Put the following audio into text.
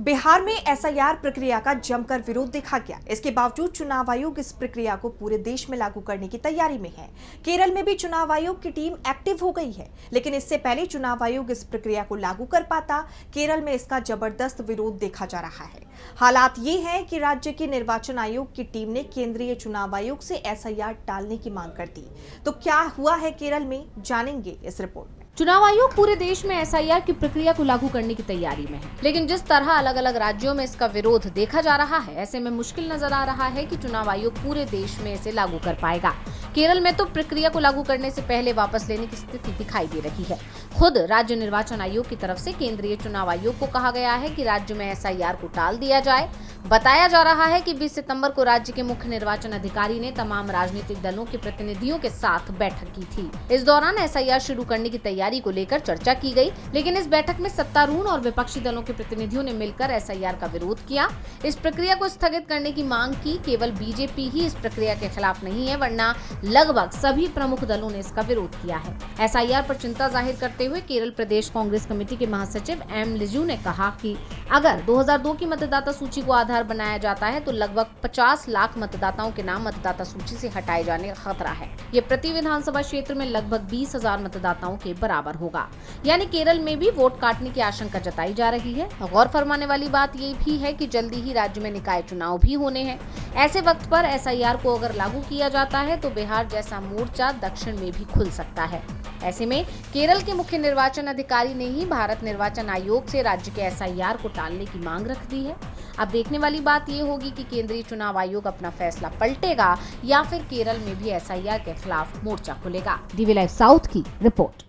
बिहार में एसआईआर प्रक्रिया का जमकर विरोध देखा गया। इसके बावजूद चुनाव आयोग इस प्रक्रिया को पूरे देश में लागू करने की तैयारी में है। केरल में भी चुनाव आयोग की टीम एक्टिव हो गई है, लेकिन इससे पहले चुनाव आयोग इस प्रक्रिया को लागू कर पाता, केरल में इसका जबरदस्त विरोध देखा जा रहा है। हालात ये है कि राज्य के निर्वाचन आयोग की टीम ने केंद्रीय चुनाव आयोग से एसआईआर टालने की मांग कर दी। तो क्या हुआ है केरल में, जानेंगे इस रिपोर्ट में। चुनाव आयोग पूरे देश में एसआईआर की प्रक्रिया को लागू करने की तैयारी में है, लेकिन जिस तरह अलग अलग राज्यों में इसका विरोध देखा जा रहा है, ऐसे में मुश्किल नजर आ रहा है कि चुनाव आयोग पूरे देश में इसे लागू कर पाएगा। केरल में तो प्रक्रिया को लागू करने से पहले वापस लेने की स्थिति दिखाई दे रही है। खुद राज्य निर्वाचन आयोग की तरफ से केंद्रीय चुनाव आयोग को कहा गया है कि राज्य में एसआईआर को टाल दिया जाए। बताया जा रहा है कि 20 सितंबर को राज्य के मुख्य निर्वाचन अधिकारी ने तमाम राजनीतिक दलों के प्रतिनिधियों के साथ बैठक की थी। इस दौरान एसआईआर शुरू करने की तैयारी को लेकर चर्चा की गई, लेकिन इस बैठक में सत्तारूढ़ और विपक्षी दलों के प्रतिनिधियों ने मिलकर एसआईआर का विरोध किया। इस प्रक्रिया को स्थगित करने की मांग की। केवल बीजेपी ही इस प्रक्रिया के खिलाफ नहीं है, वरना लगभग सभी प्रमुख दलों ने इसका विरोध किया है। एसआईआर पर चिंता जाहिर करते हुए केरल प्रदेश कांग्रेस कमेटी के महासचिव एम लिजू ने कहा कि अगर 2002 की मतदाता सूची को आधार बनाया जाता है तो लगभग 50 लाख मतदाताओं के नाम मतदाता सूची से हटाए जाने का खतरा है। ये प्रति विधानसभा क्षेत्र में लगभग 20,000 मतदाताओं के बराबर होगा। यानी केरल में भी वोट काटने की आशंका जताई जा रही है। गौर फरमाने वाली बात ये भी है कि जल्दी ही राज्य में निकाय चुनाव भी होने हैं। ऐसे वक्त पर एसआईआर को अगर लागू किया जाता है तो बिहार जैसा मोर्चा दक्षिण में भी खुल सकता है। ऐसे में केरल के मुख्य निर्वाचन अधिकारी ने ही भारत निर्वाचन आयोग से राज्य के एसआईआर को टालने की मांग रख दी है। अब देखने वाली बात ये होगी कि केंद्रीय चुनाव आयोग अपना फैसला पलटेगा या फिर केरल में भी एसआईआर के खिलाफ मोर्चा खुलेगा। डीवी लाइव साउथ की रिपोर्ट।